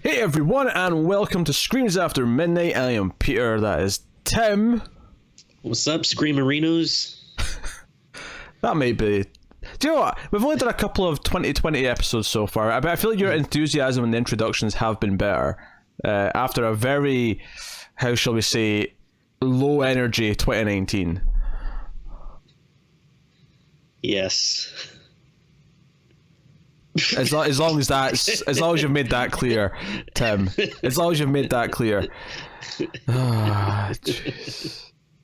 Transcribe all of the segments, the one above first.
Hey everyone, and welcome to Screams After Midnight. I am Peter, that is Tim. What's up, Screamerinos? That may be... Do you know what? We've only done a couple of 2020 episodes so far, but I feel like your enthusiasm and the introductions have been better. After a very, how shall we say, low energy 2019. Yes. As long as you've made that clear, Tim. As long as you've made that clear.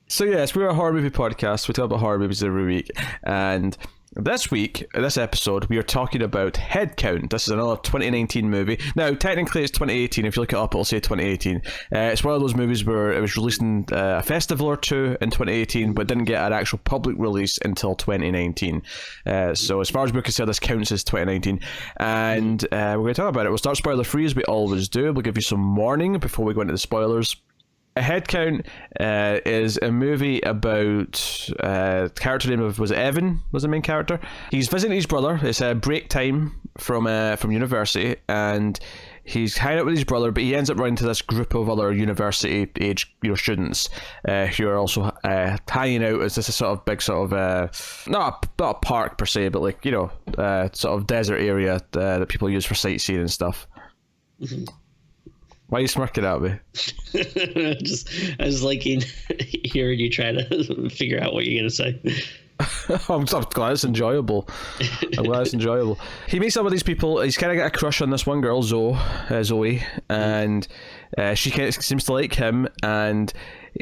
So yes, we're a horror movie podcast. We talk about horror movies every week, and this week, this episode, we are talking about Head Count. This is another 2019 movie. Now, technically, it's 2018. If you look it up, it'll say 2018. It's one of those movies where it was released in a festival or two in 2018, but didn't get an actual public release until 2019. So, as far as we're concerned, this counts as 2019. And we're going to talk about it. We'll start spoiler-free, as we always do. We'll give you some warning before we go into the spoilers. A Head Count is a movie about the character name was Evan, was the main character. He's visiting his brother. It's a break time from university, and he's hanging out with his brother, but he ends up running into this group of other university age students who are also hanging out as this sort of big sort of not a park per se, but like sort of desert area that people use for sightseeing and stuff. Mm-hmm. Why are you smirking at me? I was liking hearing you try to figure out what you're going to say. I'm glad it's enjoyable. He meets some of these people. He's kind of got a crush on this one girl, Zoe, and she kind of seems to like him. And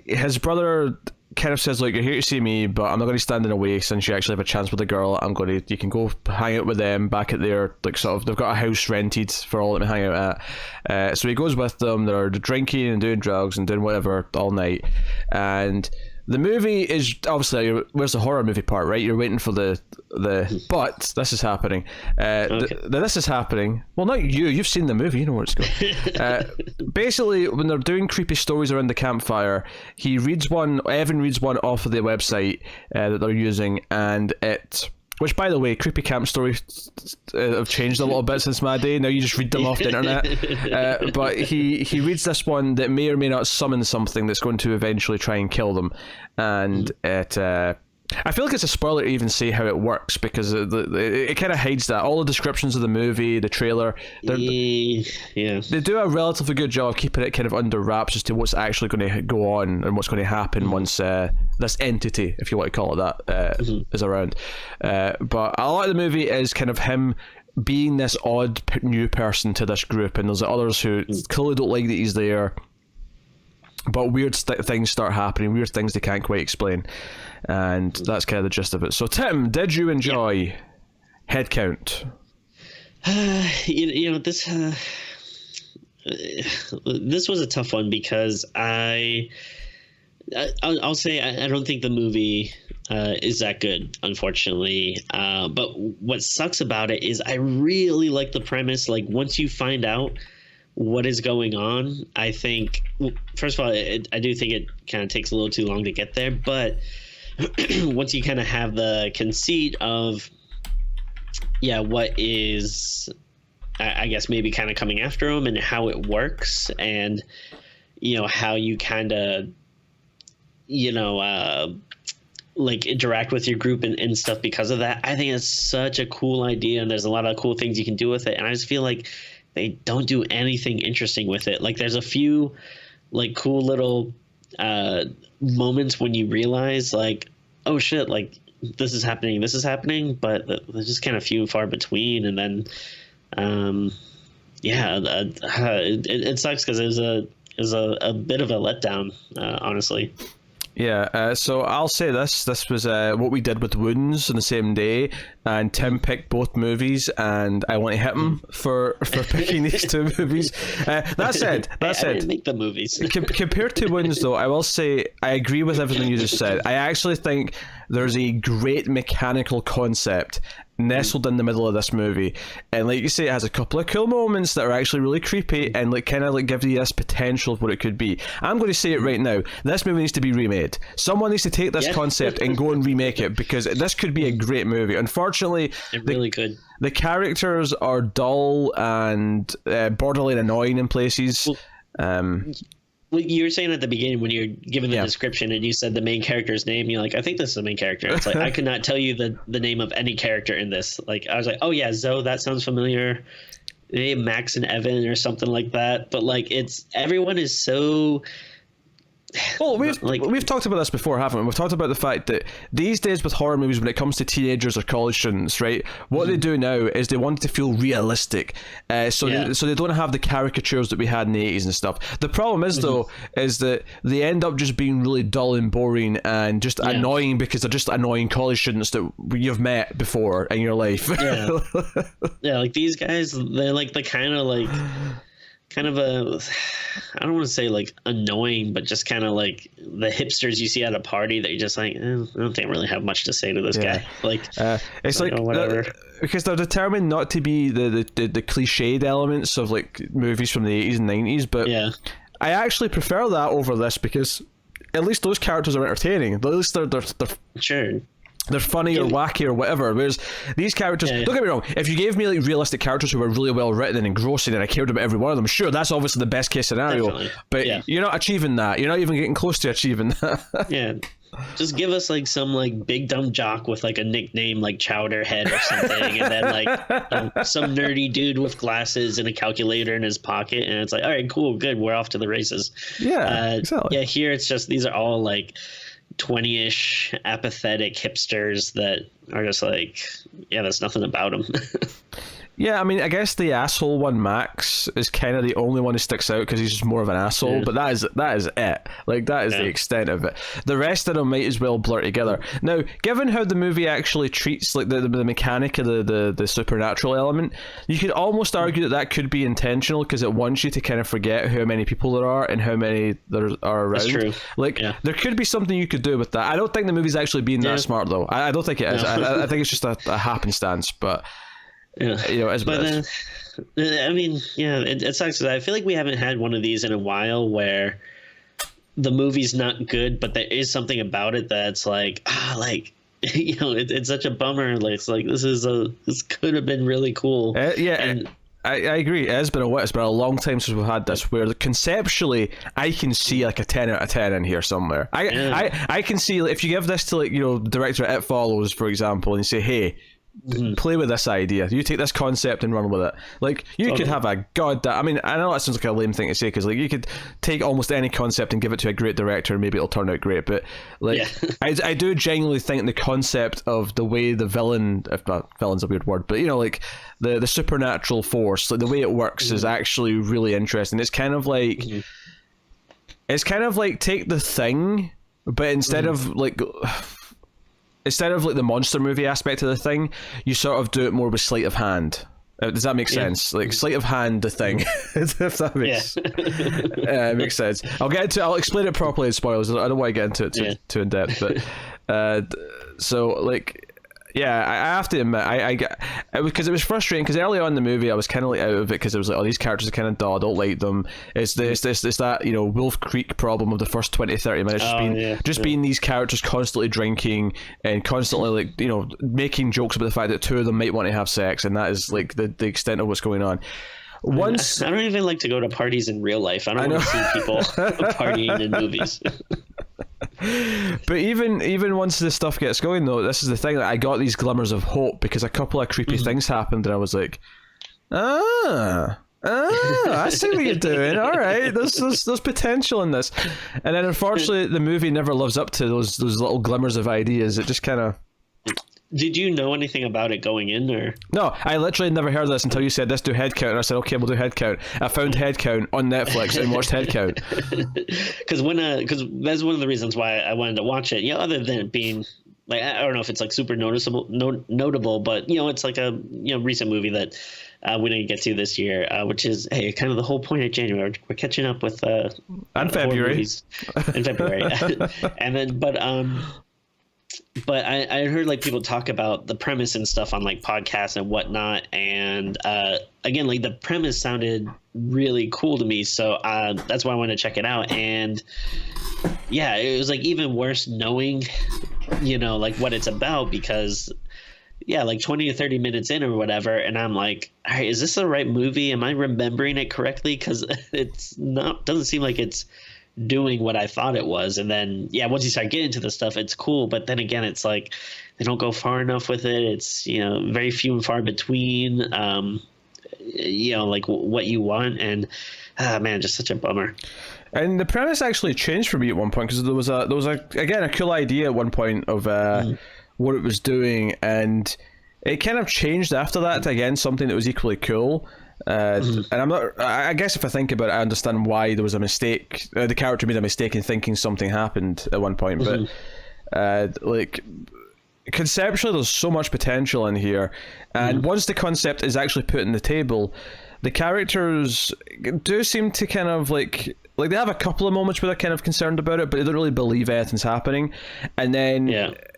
his brother kind of says, like, you're here to see me, but I'm not going to stand in the way since you actually have a chance with the girl. You can go hang out with them back at their, like, sort of, they've got a house rented for all of them to hang out at. So he goes with them. They're drinking and doing drugs and doing whatever all night. And the movie is obviously, where's the horror movie part, right? You're waiting for the but this is happening. Okay. This is happening. Well, not you. You've seen the movie. You know where it's going. Basically, when they're doing creepy stories around the campfire, Evan reads one off of the website that they're using, and which, by the way, creepy camp stories have changed a little bit since my day. Now you just read them off the internet. But he reads this one that may or may not summon something that's going to eventually try and kill them. And I feel like it's a spoiler to even say how it works, because it kind of hides that. All the descriptions of the movie, the trailer, they do a relatively good job of keeping it kind of under wraps as to what's actually going to go on and what's going to happen once this entity, if you want to call it that, is around. But a lot of the movie is kind of him being this odd new person to this group, and there's others who clearly don't like that he's there, but weird things start happening, weird things they can't quite explain. And that's kind of the gist of it. So, Tim, did you enjoy Head Count? This was a tough one, because I'll say I don't think the movie is that good, unfortunately. But what sucks about it is I really like the premise. Like, once you find out what is going on, I think, first of all, I do think it kind of takes a little too long to get there, but once you kind of have the conceit of what is, I guess, maybe kind of coming after him and how it works, and how you kind of like interact with your group and stuff because of that, I think it's such a cool idea, and there's a lot of cool things you can do with it, and I just feel like they don't do anything interesting with it. Like, there's a few like cool little moments when you realize, like, oh shit, like this is happening, but they're just kind of few and far between. And then it sucks, because it was a bit of a letdown, honestly. Yeah, so I'll say this was what we did with Wounds on the same day, and Tim picked both movies, and I want to hit him for picking these two movies. That said, I didn't make the movies. Compared to Wounds, though, I will say I agree with everything you just said. I actually think there's a great mechanical concept nestled in the middle of this movie, and like you say, it has a couple of cool moments that are actually really creepy and like kind of like give you this potential of what it could be. I'm going to say it right now, this movie needs to be remade. Someone needs to take this concept and go and remake it, because this could be a great movie. Unfortunately, it really could. The characters are dull and borderline annoying in places. Well, you were saying at the beginning when you're giving the description and you said the main character's name, you're like, I think this is the main character. It's like, I could not tell you the name of any character in this. Like, I was like, oh yeah, Zoe, that sounds familiar. Maybe Max and Evan or something like that. But like, everyone is so... Well, we've talked about this before, haven't we? We've talked about the fact that these days with horror movies, when it comes to teenagers or college students, right, what they do now is they want it to feel realistic, so they don't have the caricatures that we had in the 80s and stuff. The problem is though, is that they end up just being really dull and boring and just annoying, because they're just annoying college students that you've met before in your life. Yeah, like these guys, they're like the kind of a, I don't want to say like annoying, but just kind of like the hipsters you see at a party that you're just like, I don't think I really have much to say to this guy. Like, it's like whatever. Because they're determined not to be the cliched elements of like movies from the 80s and 90s, but I actually prefer that over this, because at least those characters are entertaining. At least they're sure. They're funny or wacky or whatever. Whereas these characters, don't get me wrong, if you gave me like realistic characters who were really well written and engrossing and I cared about every one of them, sure, that's obviously the best case scenario. Definitely. But you're not achieving that. You're not even getting close to achieving that. Yeah. Just give us like some like big dumb jock with like a nickname like Chowder Head or something, and then like some nerdy dude with glasses and a calculator in his pocket, and it's like, all right, cool, good, we're off to the races. Yeah, exactly. Yeah, here it's just, these are all like 20-ish apathetic hipsters that are just like, there's nothing about them. Yeah, I mean, I guess the asshole one, Max, is kind of the only one who sticks out because he's just more of an asshole. But that is it. Like, that is the extent of it. The rest of them might as well blur together. Now, given how the movie actually treats like the mechanic of the supernatural element, you could almost argue that could be intentional, because it wants you to kind of forget how many people there are and how many there are around. That's true. Like, there could be something you could do with that. I don't think the movie's actually being that smart, though. I don't think it is. I think it's just a happenstance, but... as but I mean, it sucks. I feel like we haven't had one of these in a while where the movie's not good, but there is something about it that's like, it's such a bummer. Like, it's like, this could have been really cool. And I agree. It's been a long time since we've had this, where conceptually I can see like a 10 out of 10 in here somewhere. I can see, if you give this to director It Follows, for example, and you say, hey, play with this idea, you take this concept and run with it. Like, you could have a I mean, I know that sounds like a lame thing to say, because like you could take almost any concept and give it to a great director and maybe it'll turn out great, but like I do genuinely think the concept of the way the villain, if not villain's a weird word, but like the supernatural force, like the way it works is actually really interesting. It's kind of like take The Thing, but instead of like the monster movie aspect of The Thing, you sort of do it more with sleight of hand. Does that make sense? Like, sleight of hand, The Thing. If that makes sense. I'll explain it properly in spoilers. I don't want to get into it too in depth, but so like, yeah, I have to admit, because it was frustrating, because early on in the movie I was kind of like out of it, because it was like, oh, these characters are kind of dull, I don't like them. It's that Wolf Creek problem of the first 20-30 minutes being these characters constantly drinking and constantly like making jokes about the fact that two of them might want to have sex, and that is like the extent of what's going on. Once I don't even like to go to parties in real life. I don't want to see people partying in movies. But even once this stuff gets going, though, this is the thing, that I got these glimmers of hope, because a couple of creepy things happened, and I was like, I see what you're doing. All right, there's potential in this. And then unfortunately, the movie never lives up to those little glimmers of ideas. It just kind of... Did you know anything about it going in, or? No, I literally never heard of this until you said, let's do head count. And I said, okay, we'll do head count. I found head count on Netflix and watched head count. Because that's one of the reasons why I wanted to watch it. Other than it being like, I don't know if it's like super notable, but it's like a recent movie that we didn't get to this year, which is kind of the whole point of January. We're catching up with and February. In February, and then but I heard like people talk about the premise and stuff on like podcasts and whatnot, and again, like the premise sounded really cool to me, so that's why I wanted to check it out. And yeah, it was like even worse knowing, like what it's about, because yeah, like 20 to 30 minutes in or whatever, and I'm like, all right, is this the right movie? Am I remembering it correctly? Because it's not, doesn't seem like it's doing what I thought it was. And then yeah, once you start getting into the stuff, it's cool, but then again, it's like they don't go far enough with it. It's very few and far between. Like what you want, and man, just such a bummer. And the premise actually changed for me at one point, because there was again a cool idea at one point of what it was doing, and it kind of changed after that to again something that was equally cool. And I guess if I think about it, I understand why there was a mistake. The character made a mistake in thinking something happened at one point, but like conceptually, there's so much potential in here, and once the concept is actually put on the table, the characters do seem to kind of like they have a couple of moments where they're kind of concerned about it, but they don't really believe anything's happening. And then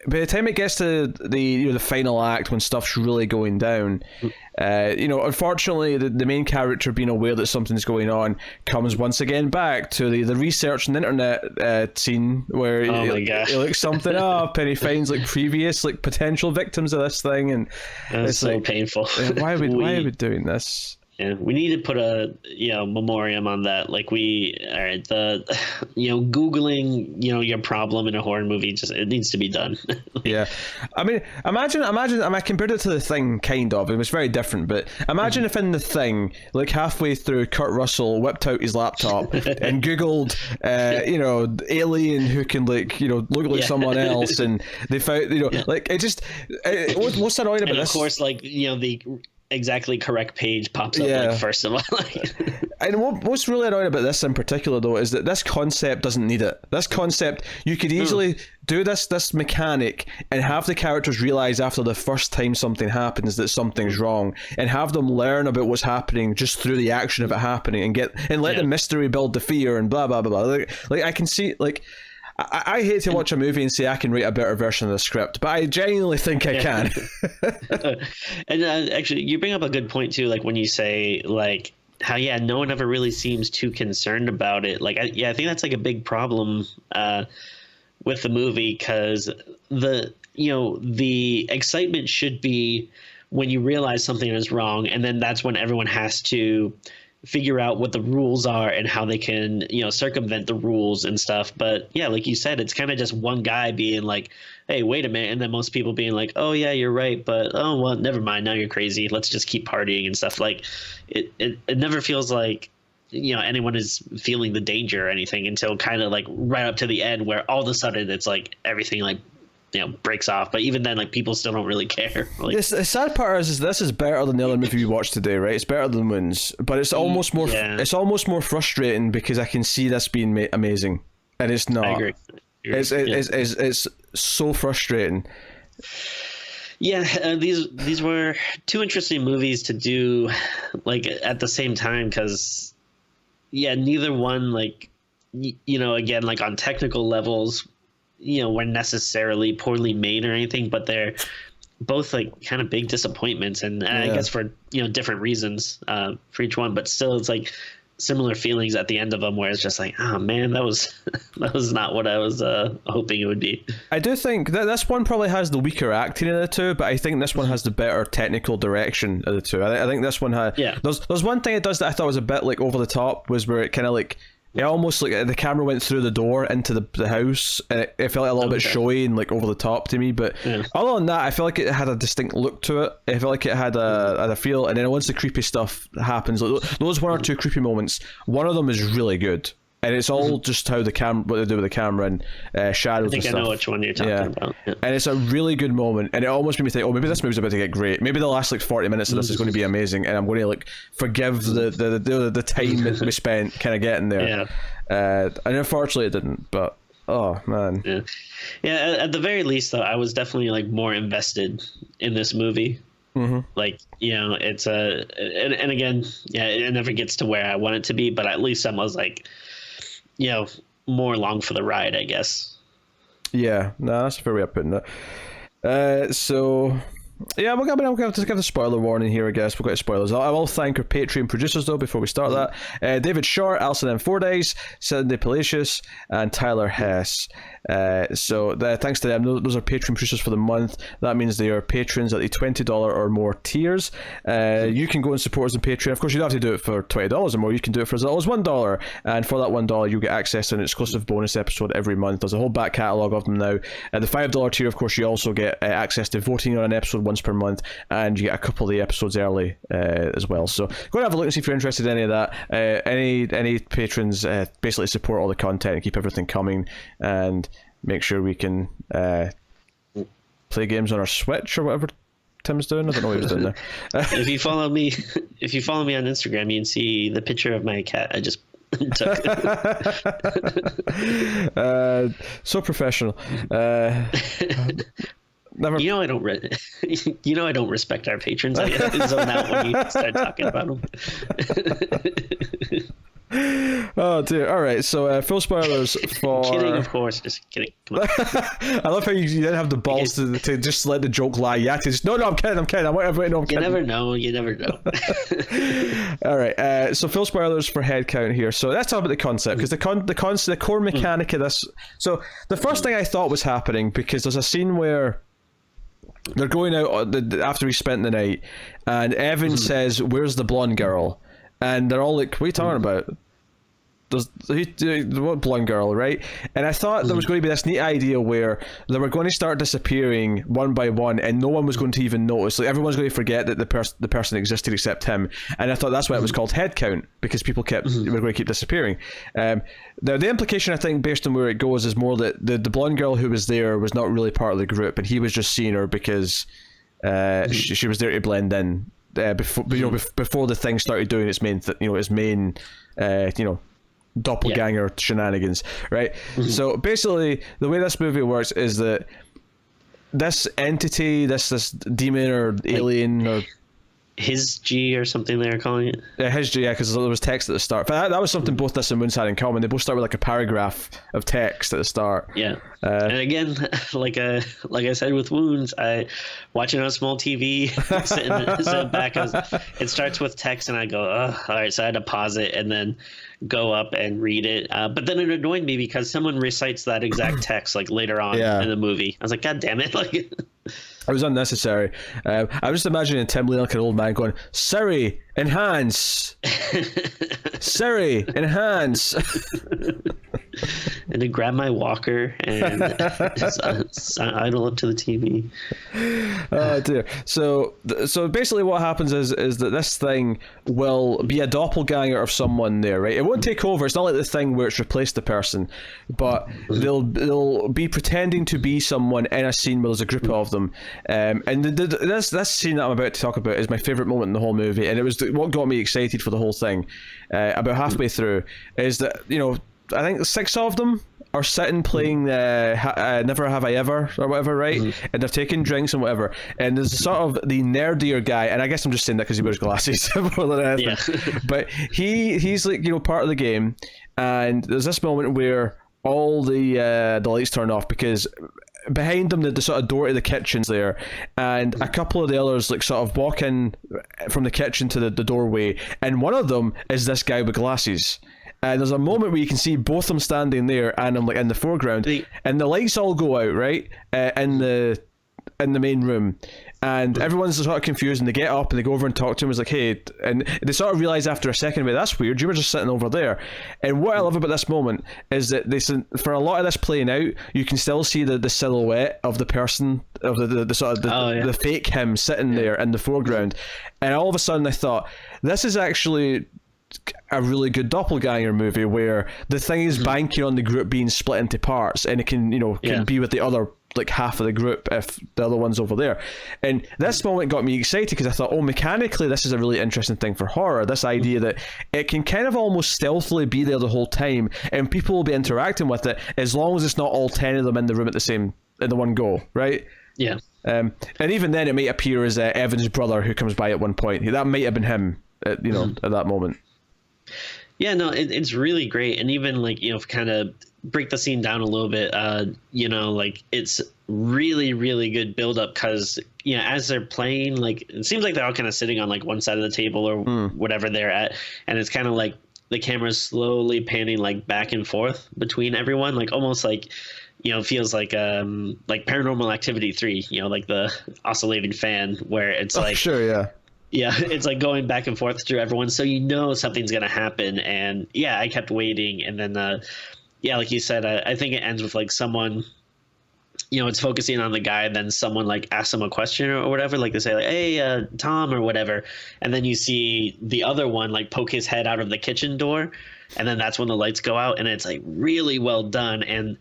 by the time it gets to the final act, when stuff's really going down, unfortunately the main character being aware that something's going on comes once again back to the research and internet scene where he looks something up and he finds like previous like potential victims of this thing, and it's so like, painful. why are we doing this? Yeah, we need to put a memoriam on that. Like Googling your problem in a horror movie, just it needs to be done. Yeah, I mean, imagine. I compared it to The Thing, kind of. It was very different, but imagine if in The Thing, like halfway through, Kurt Russell whipped out his laptop and Googled, alien who can look like someone else, and they found like it just. What's annoying about this? Of course, like the exactly correct page pops up like first of all. And what's really annoying about this in particular though is that this concept doesn't need it. This concept, you could easily do this mechanic and have the characters realize after the first time something happens that something's wrong, and have them learn about what's happening just through the action of it happening, and let the mystery build the fear and blah blah blah blah. Like I can see like I hate to watch a movie and say I can write a better version of the script, but I genuinely think I can. And actually, you bring up a good point too. Like when you say like how no one ever really seems too concerned about it. Like I think that's like a big problem with the movie, because the excitement should be when you realize something is wrong, and then that's when everyone has to figure out what the rules are and how they can circumvent the rules and stuff. But yeah, like you said, it's kind of just one guy being like, hey, wait a minute, and then most people being like, oh yeah, you're right, but oh well, never mind, now you're crazy, let's just keep partying and stuff. Like it never feels like anyone is feeling the danger or anything until kind of like right up to the end, where all of a sudden it's like everything like breaks off. But even then, like, people still don't really care. Like, the sad part is this is better than the other movie we watched today, right? It's better than Moons, but it's almost more it's almost more frustrating because I can see this being amazing and it's not. I agree. It's so frustrating. Yeah, these were two interesting movies to do like at the same time, because neither one, like, again, like on technical levels, were necessarily poorly made or anything, but they're both like kind of big disappointments, and I guess for different reasons for each one, but still it's like similar feelings at the end of them, where it's just like, oh man, that was not what I was hoping it would be. I do think that this one probably has the weaker acting of the two, but I think this one has the better technical direction of the two. I think this one had there's one thing it does that I thought was a bit like over the top, was where it kind of like it almost like the camera went through the door into the house, and it felt like a little bit showy and like over the top to me. But other than that, I feel like it had a distinct look to it. I feel like it had a feel. And then once the creepy stuff happens, like those one or two creepy moments, one of them is really good. And it's all just how what they do with the camera and shadows and stuff. I think I know which one you're talking about. Yeah. And it's a really good moment, and it almost made me think, oh, maybe this movie's about to get great. Maybe the last like 40 minutes of this is going to be amazing, and I'm going to like forgive the time that we spent kind of getting there. And unfortunately, it didn't. But oh man. Yeah. At the very least, though, I was definitely like more invested in this movie. Like, it's and again, it never gets to where I want it to be, but at least I was like, more along for the ride, I guess. Yeah, no, that's a fair way of putting it. So yeah, we're going to give the spoiler warning here, I guess. We've got spoilers. I will thank our Patreon producers, though, before we start that. David Short, Alison M. Fordyce, Cindy Palacios, and Tyler Hess. So thanks to them. Those are Patreon producers for the month. That means they are patrons at the $20 or more tiers. You can go and support us on Patreon. Of course, you don't have to do it for $20 or more. You can do it for as little as $1. And for that $1, you get access to an exclusive bonus episode every month. There's a whole back catalogue of them now. At the $5 tier, of course, you also get access to voting on an episode once per month, and you get a couple of the episodes early as well. So go and have a look and see if you're interested in any of that. Any patrons basically support all the content and keep everything coming, and make sure we can play games on our Switch or whatever Tim's doing. I don't know what he was doing there. If you follow me on Instagram, you can see the picture of my cat I just took. So professional. Never. I don't. I don't respect our patrons. I zone out when you start talking about them. Oh dear. All right. So full spoilers for. Kidding, of course. Just kidding. Come on. I love how you didn't have the balls to just let the joke lie. You had to just no. I'm kidding. I'm kidding. I'm kidding. You never know. You never know. All right. So full spoilers for head count here. So let's talk about the concept, because the core mechanic of this. So the first thing I thought was happening, because there's a scene where they're going out after he spent the night, and Evan says, "Where's the blonde girl?" And they're all like, "What are you talking about? What blonde girl?" Right? And I thought there was going to be this neat idea where they were going to start disappearing one by one, and no one was going to even notice. Like, everyone's going to forget that the person existed except him. And I thought that's why it was called head count, because people were going to keep disappearing. The implication, I think, based on where it goes, is more that the blonde girl who was there was not really part of the group, and he was just seeing her because she was there to blend in before the thing started doing its main doppelganger shenanigans, right? So basically, the way this movie works is that this entity, this demon or alien or his G or something they're calling it. Yeah, his G, yeah, because there was text at the start. But that was something both this and Moons had in common. They both start with like a paragraph of text at the start. Yeah. And again, like I said with Wounds, I watching on a small TV, sitting back. It starts with text, and I go, "Oh, all right." So I had to pause it and then go up and read it. But then it annoyed me because someone recites that exact text like later on in the movie. I was like, "God damn it!" Like, it was unnecessary. I'm just imagining Tim Lee like an old man going, "Siri, enhance, Siri, enhance." And to grab my walker and idle up to the TV. Oh dear. So basically what happens is that this thing will be a doppelganger of someone there, right? It won't take over. It's not like the thing where it's replaced the person, but they'll be pretending to be someone in a scene where there's a group of them. And this scene that I'm about to talk about is my favorite moment in the whole movie, and it was what got me excited for the whole thing. About halfway through is that, I think 6 of them are sitting playing Never Have I Ever or whatever, right? And they're taking drinks and whatever. And there's sort of the nerdier guy, and I guess I'm just saying that because he wears glasses more than anything. Yeah. But he's like, part of the game. And there's this moment where all the lights turn off because behind them the sort of door to the kitchen's there, and a couple of the others like sort of walk in from the kitchen to the doorway, and one of them is this guy with glasses. And there's a moment where you can see both of them standing there, and I'm like in the foreground, and the lights all go out, right, in the main room, and everyone's sort of confused, and they get up and they go over and talk to him. It's like, "Hey," and they sort of realize after a second, "Wait, that's weird. You were just sitting over there." And what I love about this moment is that for a lot of this playing out, you can still see the silhouette of the person, of the sort of the fake him sitting there in the foreground. And all of a sudden, I thought, this is actually a really good doppelganger movie where the thing is banking on the group being split into parts, and it can be with the other like half of the group if the other one's over there. And this moment got me excited because I thought, mechanically this is a really interesting thing for horror, this idea that it can kind of almost stealthily be there the whole time, and people will be interacting with it as long as it's not all 10 of them in the room in the one go, right? Yeah. And even then it might appear as Evan's brother who comes by at one point. That might have been him at that moment. Yeah, no, it's really great. And even like, kind of break the scene down a little bit, like it's really, really good build up because, as they're playing, like it seems like they're all kind of sitting on like one side of the table or whatever they're at. And it's kind of like the camera's slowly panning like back and forth between everyone, like almost like, feels like Paranormal Activity 3, like the oscillating fan where it's like, sure, yeah. Yeah, it's like going back and forth through everyone, so something's gonna happen. And yeah, I kept waiting, and then like you said, I think it ends with like someone, it's focusing on the guy, and then someone like asks him a question or whatever, like they say like, "Hey, Tom," or whatever, and then you see the other one like poke his head out of the kitchen door, and then that's when the lights go out, and it's like really well done. And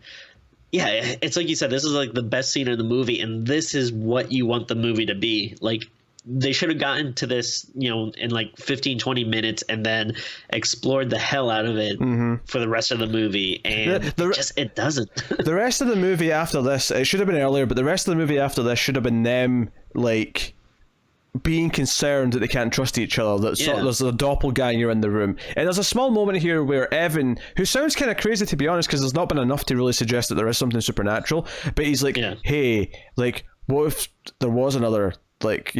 yeah, it's like you said, this is like the best scene in the movie, and this is what you want the movie to be. Like, they should have gotten to this, in like 15, 20 minutes and then explored the hell out of it for the rest of the movie. And it doesn't. The rest of the movie after this, it should have been earlier, but the rest of the movie after this should have been them, like, being concerned that they can't trust each other, that there's a doppelganger in the room. And there's a small moment here where Evan, who sounds kind of crazy to be honest, because there's not been enough to really suggest that there is something supernatural, but he's like, hey, like, what if there was another, like,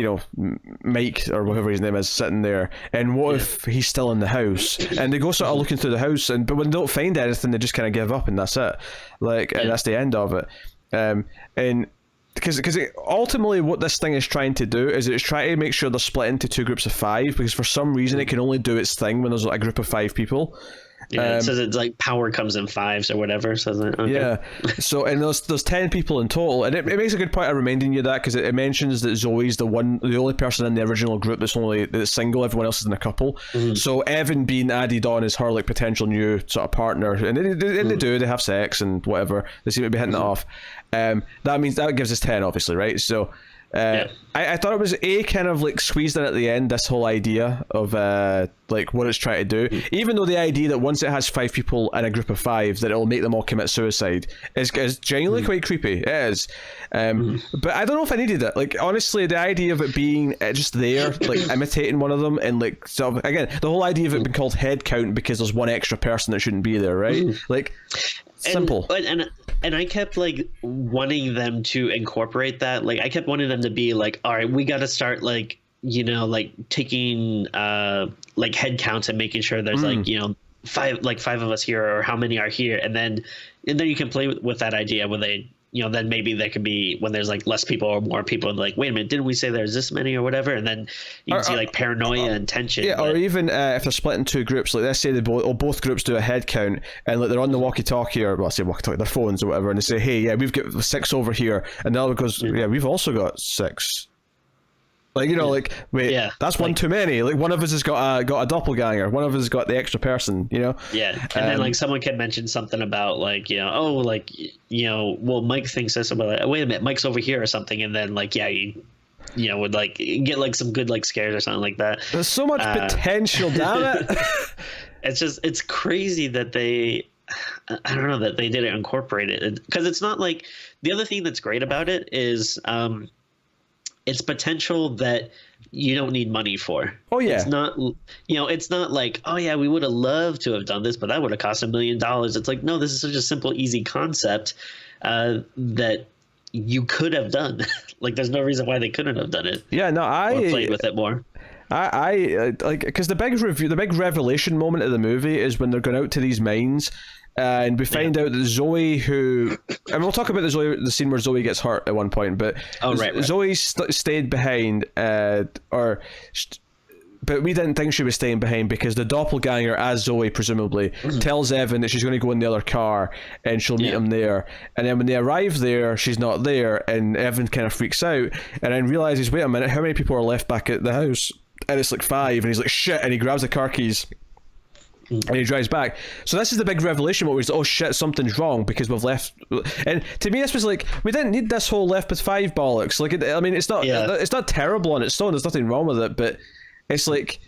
Mike or whatever his name is sitting there, and what if he's still in the house? And they go sort of looking through the house, but when they don't find anything, they just kind of give up, and that's it. Like, and that's the end of it. And because ultimately what this thing is trying to do is it's trying to make sure they're split into two groups of 5, because for some reason it can only do its thing when there's like a group of 5 people. Yeah, it says it's like power comes in 5s or whatever. Says it. Okay. Yeah. So, and there's 10 people in total, and it makes a good point of reminding you that, because it mentions that Zoe's the only person in the original group that's single. Everyone else is in a couple. So Evan being added on as her like potential new sort of partner, and they have sex and whatever. They seem to be hitting it off. That means that gives us 10, obviously, right? So. I thought it was kind of like squeezed in at the end, this whole idea of like what it's trying to do, even though the idea that once it has 5 people in a group of 5 that it'll make them all commit suicide is genuinely quite creepy. It is. But I don't know if I needed it. Like, honestly, the idea of it being just there, like imitating one of them, and like, so again, the whole idea of it being called head count because there's one extra person that shouldn't be there, right? Like, simple. And I kept like wanting them to incorporate that. Like, I kept wanting them to be like, all right, we got to start like, like taking like head counts and making sure there's like, 5 of us here, or how many are here, and then you can play with that idea when they, then maybe there could be when there's like less people or more people, and like, wait a minute, didn't we say there's this many or whatever? And then you can see like paranoia and tension. Yeah, or even if they're split in 2 groups, like let's say they both groups do a head count, and like they're on the walkie-talkie, or well, I say walkie-talkie, their phones or whatever, and they say, hey, yeah, we've got 6 over here, and the other goes, yeah, we've also got 6. Like, like, wait, that's one too many. Like, one of us has got a doppelganger. One of us has got the extra person, Yeah. And then, like, someone can mention something about, like, well, Mike thinks this, but like, wait a minute, Mike's over here or something. And then, like, you would, like, get, like, some good, like, scares or something like that. There's so much potential, damn it. It's crazy that I don't know, that they didn't incorporate it. Because it's not like, the other thing that's great about it is, it's potential that you don't need money for. Oh yeah. It's not, it's not like, oh yeah, we would have loved to have done this, but that would have cost $1 million. It's like, no, this is such a simple, easy concept that you could have done. Like, there's no reason why they couldn't have done it. Yeah, no, or played with it more. I like, because the big revelation moment of the movie is when they're going out to these mines. And we find out that Zoe, and we'll talk about the scene where Zoe gets hurt at one point, but right. Zoe stayed behind, but we didn't think she was staying behind because the doppelganger, as Zoe presumably, tells Evan that she's going to go in the other car and she'll meet him there. And then when they arrive there, she's not there, and Evan kind of freaks out and then realizes, wait a minute, how many people are left back at the house? And it's like 5, and he's like, shit, and he grabs the car keys. And he drives back. So this is the big revelation where he's like, oh shit, something's wrong because we've left. And to me, this was like, we didn't need this whole left with 5 bollocks. Like, I mean, it's not terrible on its own. There's nothing wrong with it, but it's like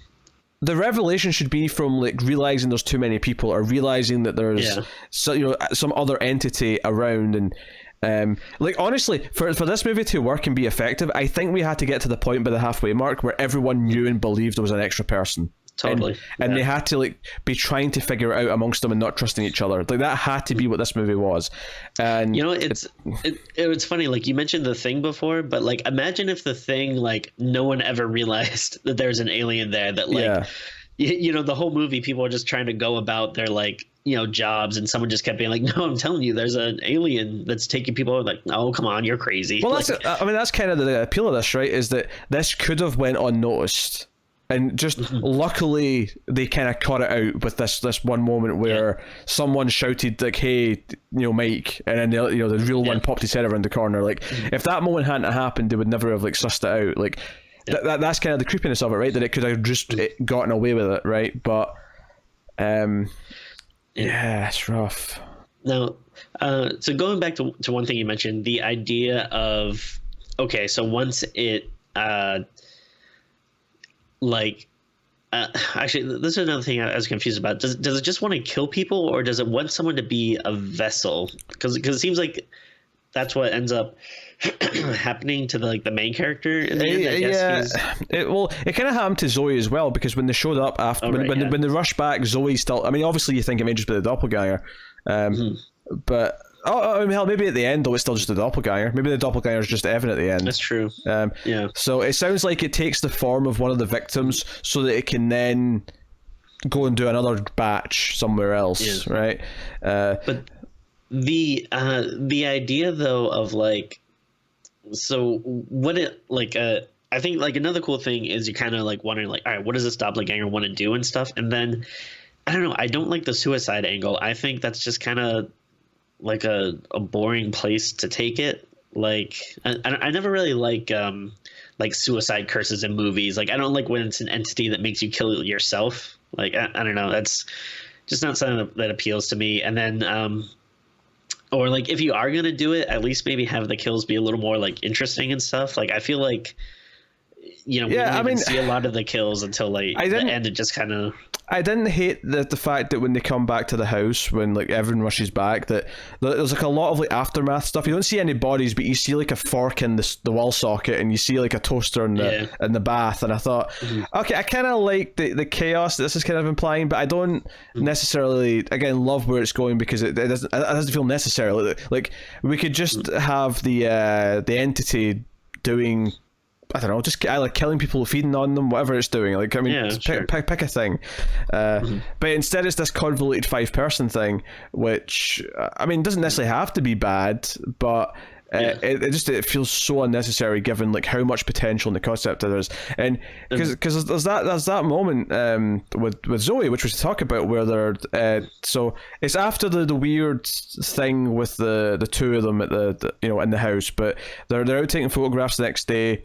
the revelation should be from like realizing there's too many people, or realizing that there's some other entity around. And like, honestly, for this movie to work and be effective, I think we had to get to the point by the halfway mark where everyone knew and believed there was an extra person. Totally. And they had to like be trying to figure it out amongst them and not trusting each other. Like that had to be what this movie was. And you know, it's funny. Like you mentioned The Thing before, but like imagine if The Thing, like no one ever realized that there's an alien there. That like, you know, the whole movie people are just trying to go about their like, you know, jobs, and someone just kept being like, no, I'm telling you, there's an alien that's taking people. Like, oh, come on, you're crazy. Well, like, that's kind of the appeal of this, right? Is that this could have went unnoticed. And just luckily, they kind of caught it out with this one moment where someone shouted like, "Hey, you know, Mike," and then the real one popped his head around the corner. Like, if that moment hadn't happened, they would never have like sussed it out. Like, that's kind of the creepiness of it, right? That it could have just gotten away with it, right? But, it's rough. Now, so going back to one thing you mentioned, the idea of so once it actually, this is another thing I was confused about. Does it just want to kill people, or does it want someone to be a vessel? Because it seems like that's what ends up happening to the main character in the end. I guess it kind of happened to Zoe as well, because when they showed up after when they rushed back, Zoe still. I mean, obviously you think it may just be the doppelganger, but. I mean, hell, maybe at the end, though, it's still just a doppelganger. Maybe the doppelganger is just Evan at the end. That's true. So it sounds like it takes the form of one of the victims so that it can then go and do another batch somewhere else, right? But the idea, though, of like, so what it like, I think like another cool thing is you kind of like wondering like, all right, what does this doppelganger want to do and stuff? And then I don't know. I don't like the suicide angle. I think that's just kind of like a boring place to take it. Like I never really like suicide curses in movies. Like I don't like when it's an entity that makes you kill yourself. Like I don't know, that's just not something that appeals to me. And then or like if you are gonna do it, at least maybe have the kills be a little more like interesting and stuff. Like I feel like, you know, we didn't even see a lot of the kills until like the end. It just kind of. I didn't hate the fact that when they come back to the house, when like everyone rushes back, that there's like a lot of like aftermath stuff. You don't see any bodies, but you see like a fork in the wall socket, and you see like a toaster in the bath. And I thought, okay, I kind of like the chaos that this is kind of implying, but I don't necessarily again love where it's going, because it doesn't feel necessary. Like we could just have the entity doing. I don't know, just either killing people, feeding on them, whatever it's doing. Like, I mean, pick a thing. But instead it's this convoluted 5-person thing, which, I mean, doesn't necessarily have to be bad, but it feels so unnecessary given like how much potential in the concept there is. And because there's that moment with Zoe, which we should talk about, where they're so it's after the weird thing with the two of them at the in the house, but they're out taking photographs the next day.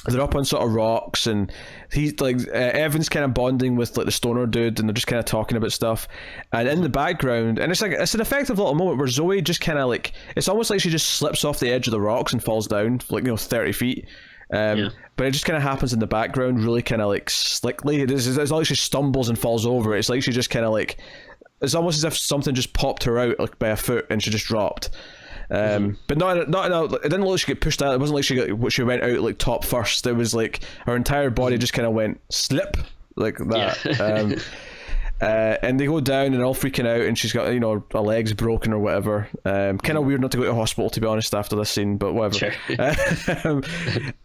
They're up on sort of rocks, and he's like Evan's kind of bonding with like the stoner dude, and they're just kind of talking about stuff. And in the background, and it's an effective little moment where Zoe just kind of like, it's almost like she just slips off the edge of the rocks and falls down like 30 feet. But it just kind of happens in the background, really kind of like slickly. It's not like she stumbles and falls over. It's like she just kind of like, it's almost as if something just popped her out like by a foot and she just dropped. But not it didn't look like she got pushed out. It wasn't like she went out like top first. It was like her entire body just kind of went slip like that. And they go down and they're all freaking out, and she's got her legs broken or whatever. Kind of weird not to go to hospital, to be honest, after this scene, but whatever. Sure.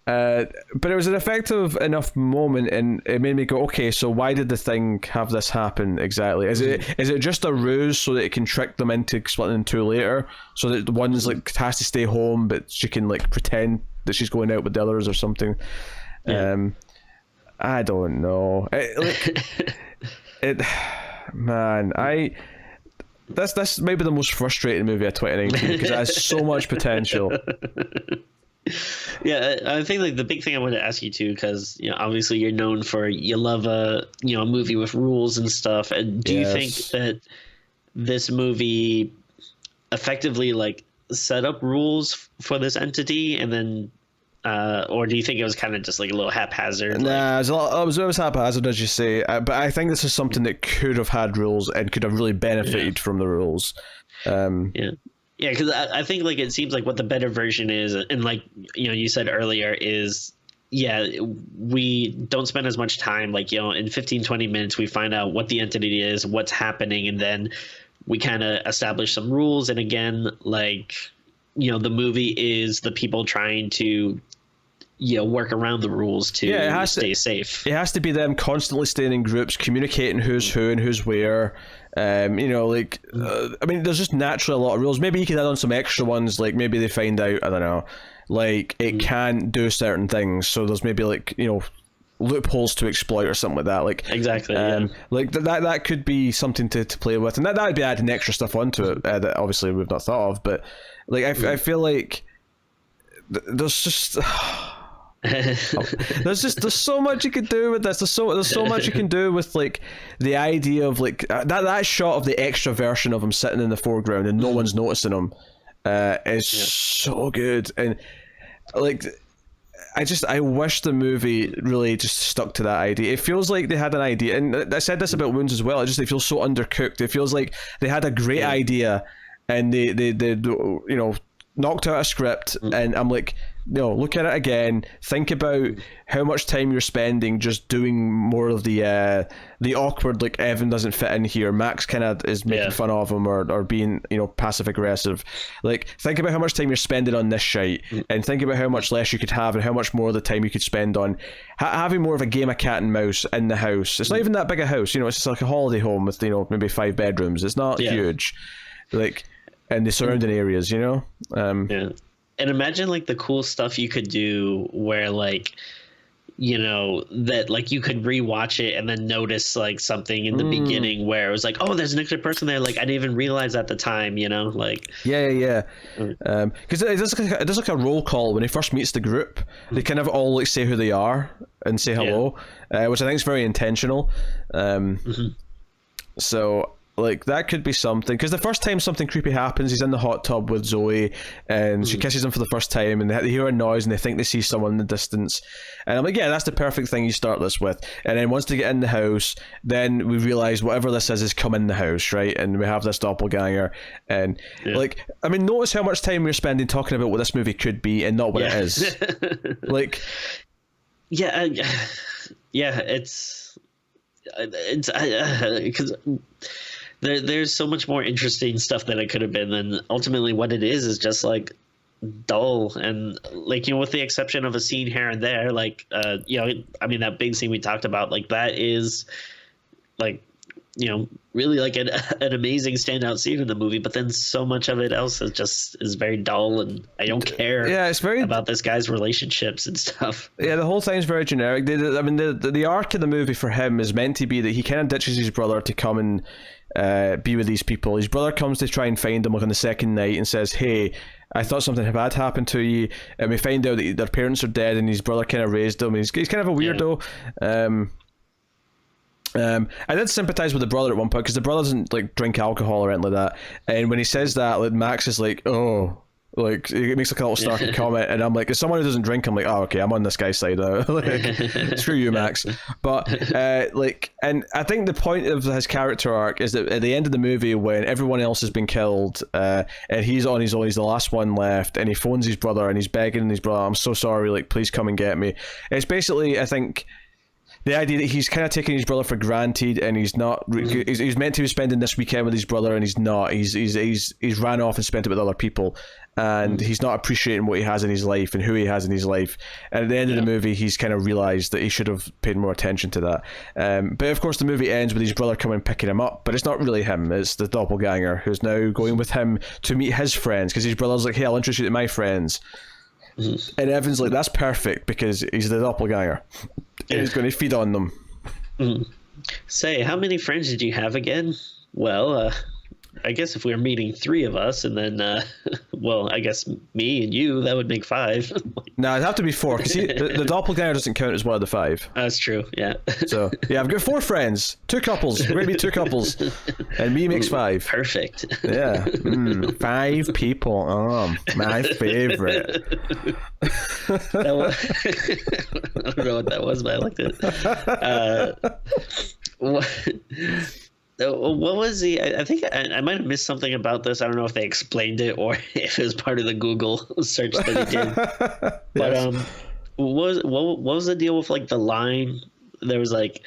But it was an effective enough moment, and it made me go, okay, so why did the thing have this happen exactly? Is it just a ruse so that it can trick them into splitting in two later, so that the one's like has to stay home, but she can like pretend that she's going out with the others or something? I don't know. That's maybe the most frustrating movie of 2019, because it has so much potential. I think like the big thing I wanted to ask you too, because obviously you're known for you love a movie with rules and stuff, and do you think that this movie effectively like set up rules for this entity, and then or do you think it was kind of just like a little haphazard? Nah, it was haphazard, as you say. But I think this is something that could have had rules and could have really benefited from the rules. Because I think like it seems like what the better version is, and like you said earlier, is yeah, we don't spend as much time, like, in 15, 20 minutes, we find out what the entity is, what's happening, and then we kind of establish some rules. And again, like, the movie is the people trying to, work around the rules to stay safe. It has to be them constantly staying in groups, communicating who's who and who's where. I mean, there's just naturally a lot of rules. Maybe you could add on some extra ones, like maybe they find out, I don't know, like it can't do certain things, so there's maybe like loopholes to exploit or something like that. Like exactly, like that could be something to play with, and that'd be adding extra stuff onto it that obviously we've not thought of. But like I feel like there's just. there's so much you could do with this. There's so much you can do with like the idea of like that shot of the extra version of him sitting in the foreground and no one's noticing him is so good. And like I wish the movie really just stuck to that idea. It feels like they had an idea, and I said this about Wounds as well. It feels so undercooked. It feels like they had a great idea and they knocked out a script, and I'm like, look at it again. Think about how much time you're spending just doing more of the awkward, like Evan doesn't fit in here. Max kind of is making fun of him or being passive aggressive. Like, think about how much time you're spending on this shite, and think about how much less you could have and how much more of the time you could spend on having more of a game of cat and mouse in the house. It's not even that big a house. It's just like a holiday home with maybe 5 bedrooms. It's not huge, like, and the surrounding areas. And imagine like the cool stuff you could do where like, that like you could rewatch it and then notice like something in the beginning where it was like, oh, there's an extra person there. Like I didn't even realize at the time, like. Yeah. Because it does like a roll call when he first meets the group. They kind of all like say who they are and say hello, which I think is very intentional. So. Like, that could be something, because the first time something creepy happens, he's in the hot tub with Zoe, and she kisses him for the first time, and they hear a noise, and they think they see someone in the distance, and I'm like, yeah, that's the perfect thing you start this with. And then once they get in the house, then we realize whatever this is come in the house, right? And we have this doppelganger, and like, I mean, notice how much time we're spending talking about what this movie could be and not what it is. Like, it's because there's so much more interesting stuff that it could have been, and ultimately what it is just like dull, and like, with the exception of a scene here and there, like I mean, that big scene we talked about, like that is like really like an amazing standout scene in the movie, but then so much of it else is very dull, and I don't care it's very about this guy's relationships and stuff. The whole thing's very generic. The arc of the movie for him is meant to be that he kind of ditches his brother to come and be with these people. His brother comes to try and find him like on the second night and says, hey, I thought something bad happened to you, and we find out that their parents are dead, and his brother kind of raised him. He's kind of a weirdo. I did sympathize with the brother at one point, because the brother doesn't like drink alcohol or anything like that, and when he says that, like, Max is like, oh, like, it makes like a little snarky comment, and I'm like, as someone who doesn't drink, I'm like, oh, okay, I'm on this guy's side now. Like, screw you, Max. But like, and I think the point of his character arc is that at the end of the movie, when everyone else has been killed, and he's on his own, he's the last one left, and he phones his brother and he's begging his brother, I'm so sorry, like, please come and get me. It's basically, I think, the idea that he's kind of taking his brother for granted, and he's not. He's meant to be spending this weekend with his brother, and he's not. He's ran off and spent it with other people, and he's not appreciating what he has in his life and who he has in his life. And at the end of the movie, he's kind of realized that he should have paid more attention to that. But of course, the movie ends with his brother coming and picking him up, but it's not really him. It's the doppelganger who's now going with him to meet his friends, because his brother's like, "Hey, I'll introduce you to my friends." And Evan's like, that's perfect, because he's the doppelganger. And he's going to feed on them. Say, how many friends did you have again? Well, I guess if we were meeting 3 of us, and then, well, I guess me and you, that would make 5. No, it'd have to be 4, because the doppelganger doesn't count as one of the 5. That's true, yeah. So, yeah, I've got 4 friends, 2 couples. We're going to be 2 couples. And me makes 5. Perfect. Yeah. 5 people. Oh, my favorite. I don't know what that was, but I liked it. What was I think I might have missed something about this. I don't know if they explained it or if it was part of the Google search that he did. But what was the deal with like the line? There was like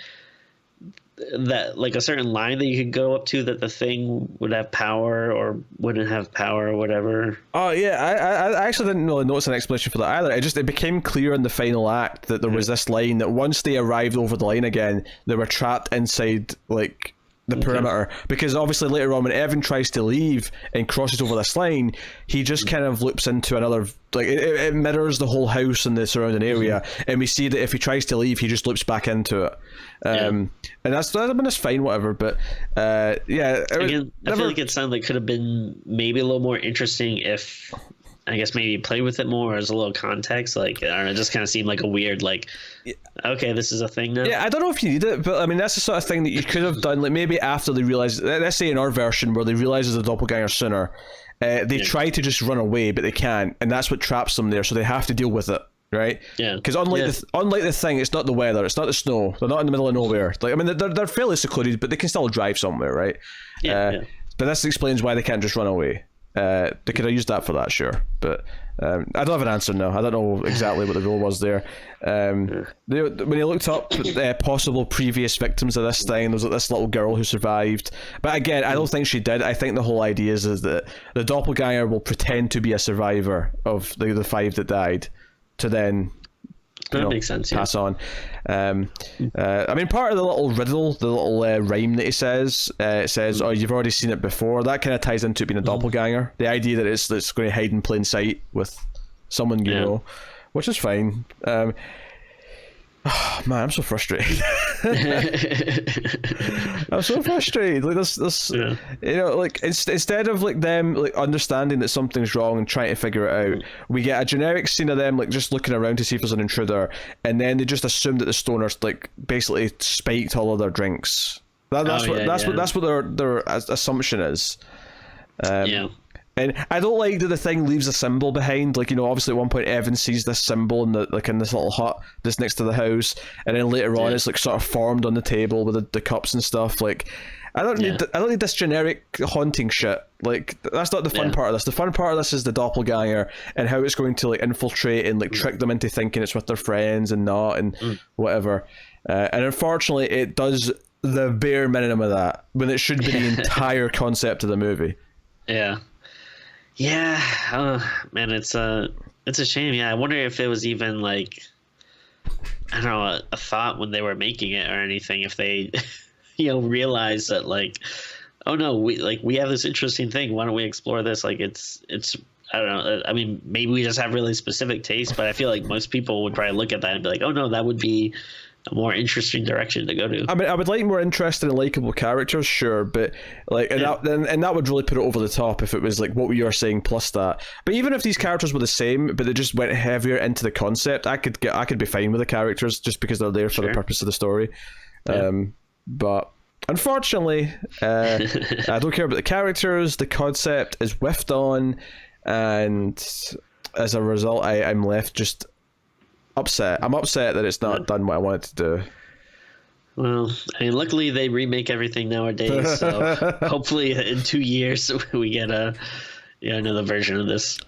that, like a certain line that you could go up to that the thing would have power or wouldn't have power or whatever. Oh yeah, I actually didn't really notice an explanation for that either. It became clear in the final act that there was this line that once they arrived over the line again, they were trapped inside like the perimeter, because obviously later on when Evan tries to leave and crosses over this line, he just kind of loops into another, like it mirrors the whole house and the surrounding area, and we see that if he tries to leave, he just loops back into it. And that's fine, whatever. But yeah, again, I feel like it sounded like could have been maybe a little more interesting if, I guess, maybe play with it more as a little context. Like, I don't know, it just kind of seemed like a weird, like, okay, this is a thing now. Yeah, I don't know if you need it, but I mean, that's the sort of thing that you could have done. Like maybe after they realize, let's say in our version where they realize there's a doppelganger sooner, they try to just run away, but they can't, and that's what traps them there. So they have to deal with it, right? Yeah. Because unlike the thing, it's not the weather, it's not the snow. They're not in the middle of nowhere. Like I mean, they're fairly secluded, but they can still drive somewhere, right? Yeah. But this explains why they can't just run away. They could have used that for that, sure, but I don't have an answer now. I don't know exactly what the rule was there. When you looked up possible previous victims of this thing, there was like this little girl who survived, but again, I don't think she did. I think the whole idea is that the doppelganger will pretend to be a survivor of the 5 that died, to then that makes sense. Pass on. I mean, part of the little riddle, the little rhyme that he says, it says, "Oh, you've already seen it before." That kind of ties into it being a doppelganger. The idea that it's going to hide in plain sight with someone you know, which is fine. Oh, man, I'm so frustrated. I'm so frustrated. Like this, you know, like instead of like them like understanding that something's wrong and trying to figure it out, we get a generic scene of them like just looking around to see if there's an intruder, and then they just assume that the stoners like basically spiked all of their drinks. That's what their assumption is. And I don't like that the thing leaves a symbol behind. Like, you know, obviously at one point Evan sees this symbol in in this little hut that's next to the house, and then later on it's like sort of formed on the table with the cups and stuff. Like, I don't need this generic haunting shit. Like, that's not the fun part of this. The fun part of this is the doppelganger and how it's going to like infiltrate and like trick them into thinking it's with their friends and not, and whatever. And unfortunately, it does the bare minimum of that when it should be the entire concept of the movie. Yeah, man, it's a shame. Yeah, I wonder if it was even like, I don't know, a thought when they were making it or anything. If they, realized that like, oh no, we have this interesting thing. Why don't we explore this? Like it's I don't know. I mean, maybe we just have really specific tastes, but I feel like most people would probably look at that and be like, oh no, that would be a more interesting direction to go to. I mean, I would like more interesting and likable characters, sure, but like, that would really put it over the top if it was like what we were saying plus that. But even if these characters were the same, but they just went heavier into the concept, I could be fine with the characters just because they're there for the purpose of the story. But unfortunately, I don't care about the characters. The concept is whiffed on, and as a result, I'm left just upset. I'm upset that it's not done what I wanted to do. Well, I mean, luckily they remake everything nowadays, so hopefully in 2 years we get another version of this.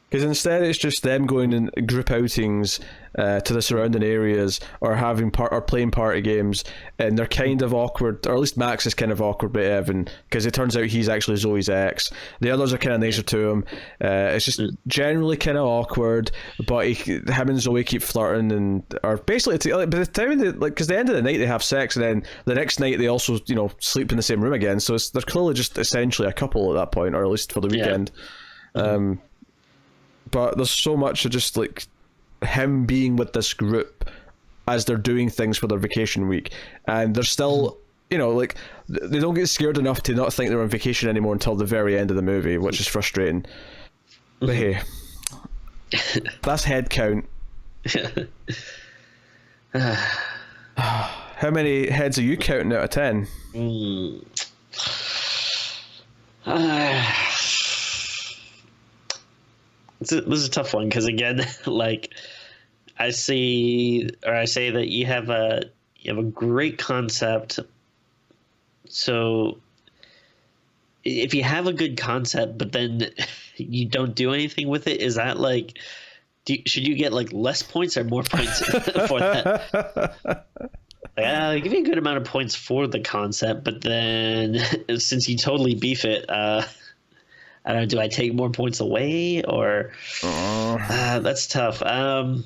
Because instead it's just them going in group outings to the surrounding areas or playing party games, and they're kind of awkward, or at least Max is kind of awkward with Evan because it turns out he's actually Zoe's ex. The others are kind of nicer to him. It's just generally kind of awkward, but him and Zoe keep flirting and are basically by the time because the end of the night they have sex, and then the next night they also sleep in the same room again. So they're clearly just essentially a couple at that point, or at least for the weekend. But there's so much of just like him being with this group as they're doing things for their vacation week, and they're still like they don't get scared enough to not think they're on vacation anymore until the very end of the movie, which is frustrating. But hey, that's head count. How many heads are you counting out of 10? This is a tough one because again, like I say that you have a great concept. So if you have a good concept, but then you don't do anything with it, is that like should you get like less points or more points for that? Like, give you a good amount of points for the concept, but then since you totally beef it, I don't know, do I take more points away or that's tough. I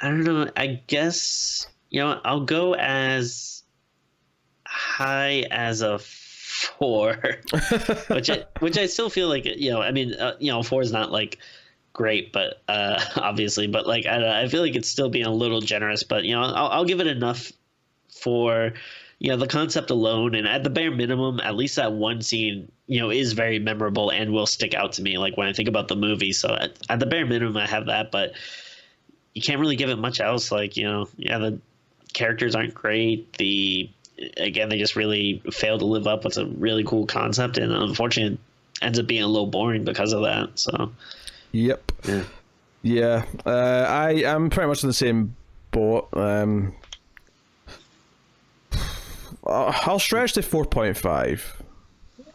don't know. I guess, I'll go as high as a 4, which I still feel like, I mean, 4 is not like great, but obviously, but like I feel like it's still being a little generous, but I'll give it enough for the concept alone, and at the bare minimum, at least that one scene is very memorable and will stick out to me like when I think about the movie. So at the bare minimum, I have that, but you can't really give it much else. Like the characters aren't great. Again, they just really fail to live up. It's a really cool concept, and unfortunately, it ends up being a little boring because of that. So. Yep. Yeah. I'm pretty much in the same boat. I'll stretch to 4.5.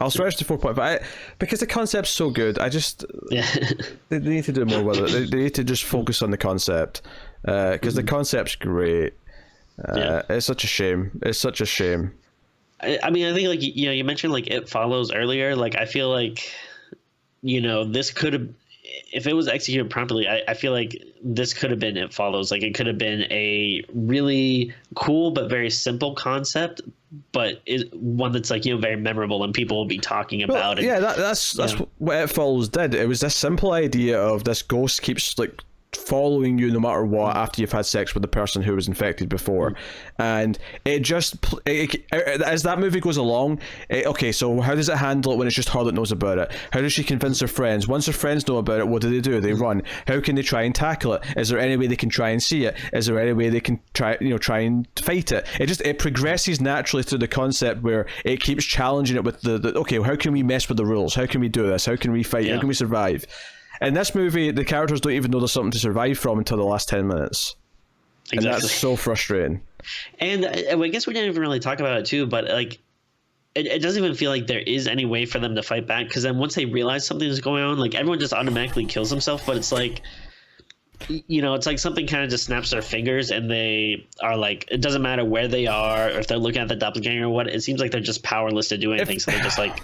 I'll stretch to 4.5 because the concept's so good. They need to do more with it. They need to just focus on the concept because the concept's great. It's such a shame. It's such a shame. I mean, I think like you mentioned like It Follows earlier. Like I feel like this could have. If it was executed properly, I feel like this could have been It Follows. Like it could have been a really cool but very simple concept, but one that's like very memorable and people will be talking about it. Yeah, that's what It Follows did. It was this simple idea of this ghost keeps like following you no matter what after you've had sex with the person who was infected before, and it just as that movie goes along, okay, so how does it handle it when it's just her that knows about it? How does she convince her friends? Once her friends know about it, what do? They run. How can they try and tackle it? Is there any way they can try and see it? Is there any way they can try and fight it? It progresses naturally through the concept where it keeps challenging it with the okay, how can we mess with the rules? How can we do this? How can we fight? How can we survive? In this movie, the characters don't even know there's something to survive from until the last 10 minutes. Exactly. And that's so frustrating. And I guess we didn't even really talk about it too, but like it doesn't even feel like there is any way for them to fight back, because then once they realize something is going on, like everyone just automatically kills himself, but it's like it's like something kind of just snaps their fingers and they are like, it doesn't matter where they are or if they're looking at the doppelganger or what, it seems like they're just powerless to do anything, so they're just like...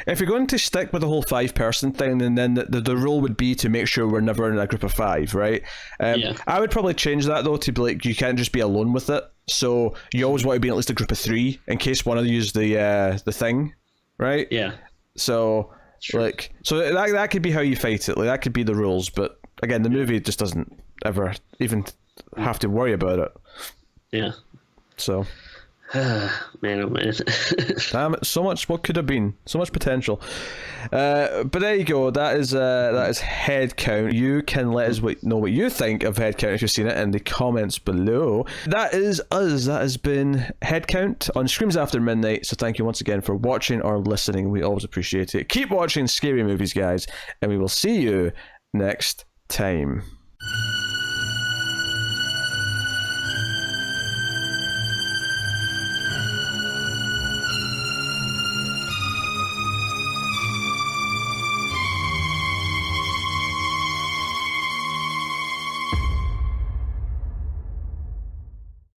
If you're going to stick with the whole 5-person thing, then the rule would be to make sure we're never in a group of 5, right? I would probably change that though to be like, you can't just be alone with it. So you always want to be in at least a group of 3 in case one of you use the thing, right? Yeah. So that could be how you fight it. Like that could be the rules, but again, the movie just doesn't ever even have to worry about it. Yeah. So. Man, oh man. Damn it, so much what could have been, so much potential. But there you go, that is Head Count. You can let us know what you think of Head Count if you've seen it in the comments below. That is us. That has been Head Count on Screams After Midnight. So thank you once again for watching or listening. We always appreciate it. Keep watching scary movies, guys, and we will see you next time.